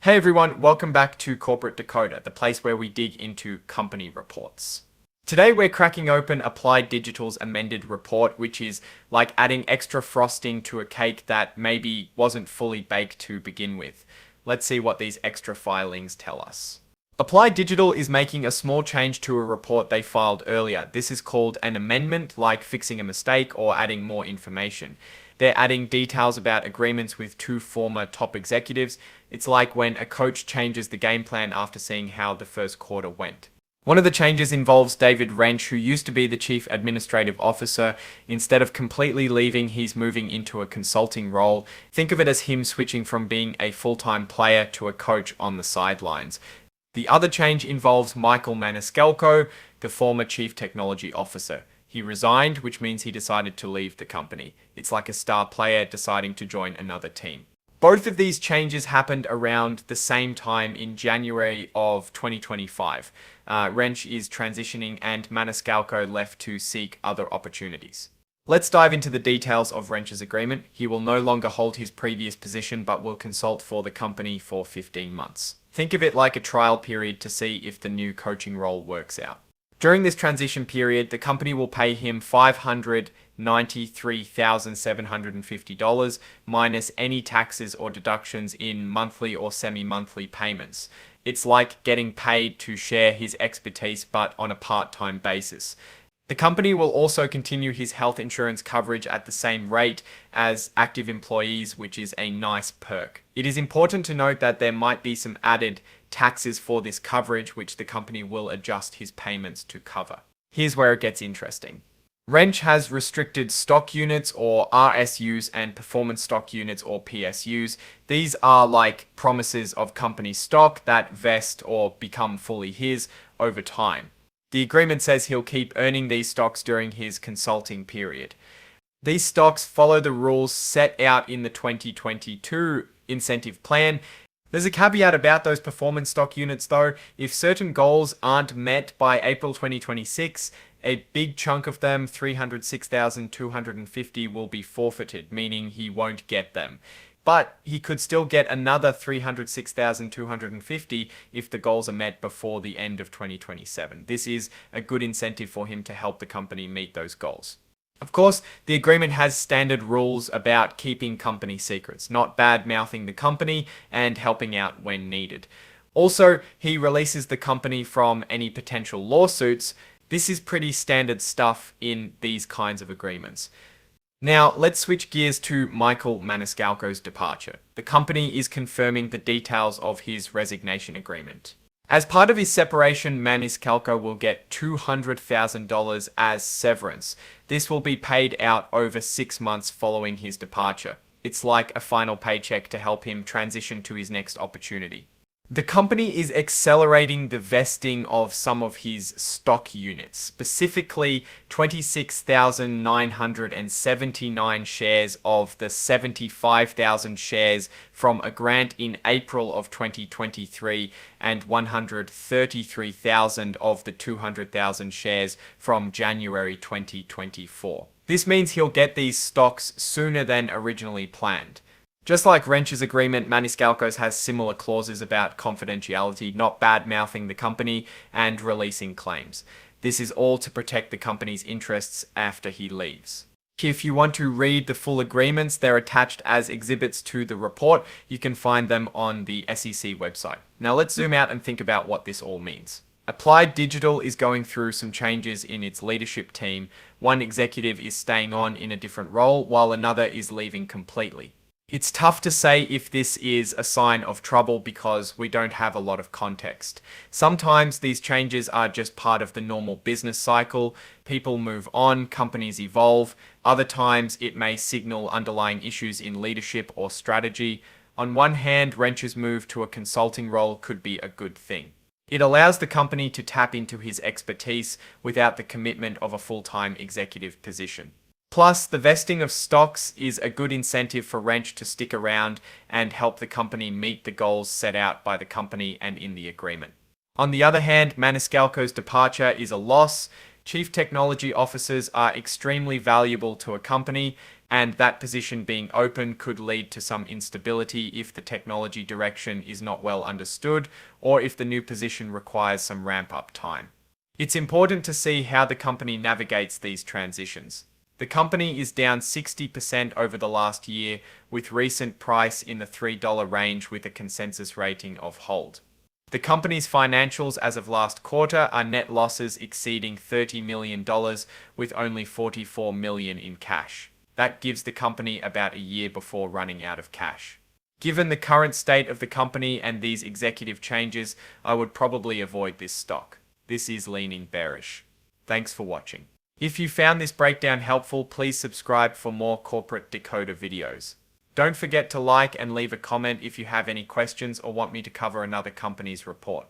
Hey everyone, welcome back to Corporate Decoder, the place where we dig into company reports. Today we're cracking open Applied Digital's amended report, which is like adding extra frosting to a cake that maybe wasn't fully baked to begin with. Let's see what these extra filings tell us. Applied Digital is making a small change to a report they filed earlier. This is called an amendment, like fixing a mistake or adding more information. They're adding details about agreements with two former top executives. It's like when a coach changes the game plan after seeing how the first quarter went. One of the changes involves David Wrench, who used to be the Chief Administrative Officer. Instead of completely leaving, he's moving into a consulting role. Think of it as him switching from being a full-time player to a coach on the sidelines. The other change involves Michael Maniscalco, the former Chief Technology Officer. He resigned, which means he decided to leave the company. It's like a star player deciding to join another team. Both of these changes happened around the same time in January of 2025. Wrench is transitioning and Maniscalco left to seek other opportunities. Let's dive into the details of Wrench's agreement. He will no longer hold his previous position but will consult for the company for 15 months. Think of it like a trial period to see if the new coaching role works out. During this transition period, the company will pay him $593,750 minus any taxes or deductions in monthly or semi-monthly payments. It's like getting paid to share his expertise but on a part-time basis. The company will also continue his health insurance coverage at the same rate as active employees, which is a nice perk. It is important to note that there might be some added taxes for this coverage, which the company will adjust his payments to cover. Here's where it gets interesting. Wrench has restricted stock units or RSUs and performance stock units or PSUs. These are like promises of company stock that vest or become fully his over time. The agreement says he'll keep earning these stocks during his consulting period. These stocks follow the rules set out in the 2022 incentive plan. There's a caveat about those performance stock units though. If certain goals aren't met by April 2026, a big chunk of them, $306,250, will be forfeited, meaning he won't get them. But he could still get another $306,250 if the goals are met before the end of 2027. This is a good incentive for him to help the company meet those goals. Of course, the agreement has standard rules about keeping company secrets, not bad-mouthing the company and helping out when needed. Also, he releases the company from any potential lawsuits. This is pretty standard stuff in these kinds of agreements. Now, let's switch gears to Michael Maniscalco's departure. The company is confirming the details of his resignation agreement. As part of his separation, Maniscalco will get $200,000 as severance. This will be paid out over 6 months following his departure. It's like a final paycheck to help him transition to his next opportunity. The company is accelerating the vesting of some of his stock units, specifically 26,979 shares of the 75,000 shares from a grant in April of 2023 and 133,000 of the 200,000 shares from January 2024. This means he'll get these stocks sooner than originally planned. Just like Wrench's agreement, Maniscalco's has similar clauses about confidentiality, not bad-mouthing the company, and releasing claims. This is all to protect the company's interests after he leaves. If you want to read the full agreements, they're attached as exhibits to the report. You can find them on the SEC website. Now let's zoom out and think about what this all means. Applied Digital is going through some changes in its leadership team. One executive is staying on in a different role, while another is leaving completely. It's tough to say if this is a sign of trouble because we don't have a lot of context. Sometimes these changes are just part of the normal business cycle. People move on, companies evolve. Other times it may signal underlying issues in leadership or strategy. On one hand, Wrench's move to a consulting role could be a good thing. It allows the company to tap into his expertise without the commitment of a full-time executive position. Plus, the vesting of stocks is a good incentive for Wrench to stick around and help the company meet the goals set out by the company and in the agreement. On the other hand, Maniscalco's departure is a loss. Chief technology officers are extremely valuable to a company. And that position being open could lead to some instability if the technology direction is not well understood or if the new position requires some ramp-up time. It's important to see how the company navigates these transitions. The company is down 60% over the last year, with recent price in the $3 range with a consensus rating of hold. The company's financials as of last quarter are net losses exceeding $30 million with only $44 million in cash. That gives the company about a year before running out of cash. Given the current state of the company and these executive changes, I would probably avoid this stock. This is leaning bearish. Thanks for watching. If you found this breakdown helpful, please subscribe for more corporate decoder videos. Don't forget to like and leave a comment if you have any questions or want me to cover another company's report.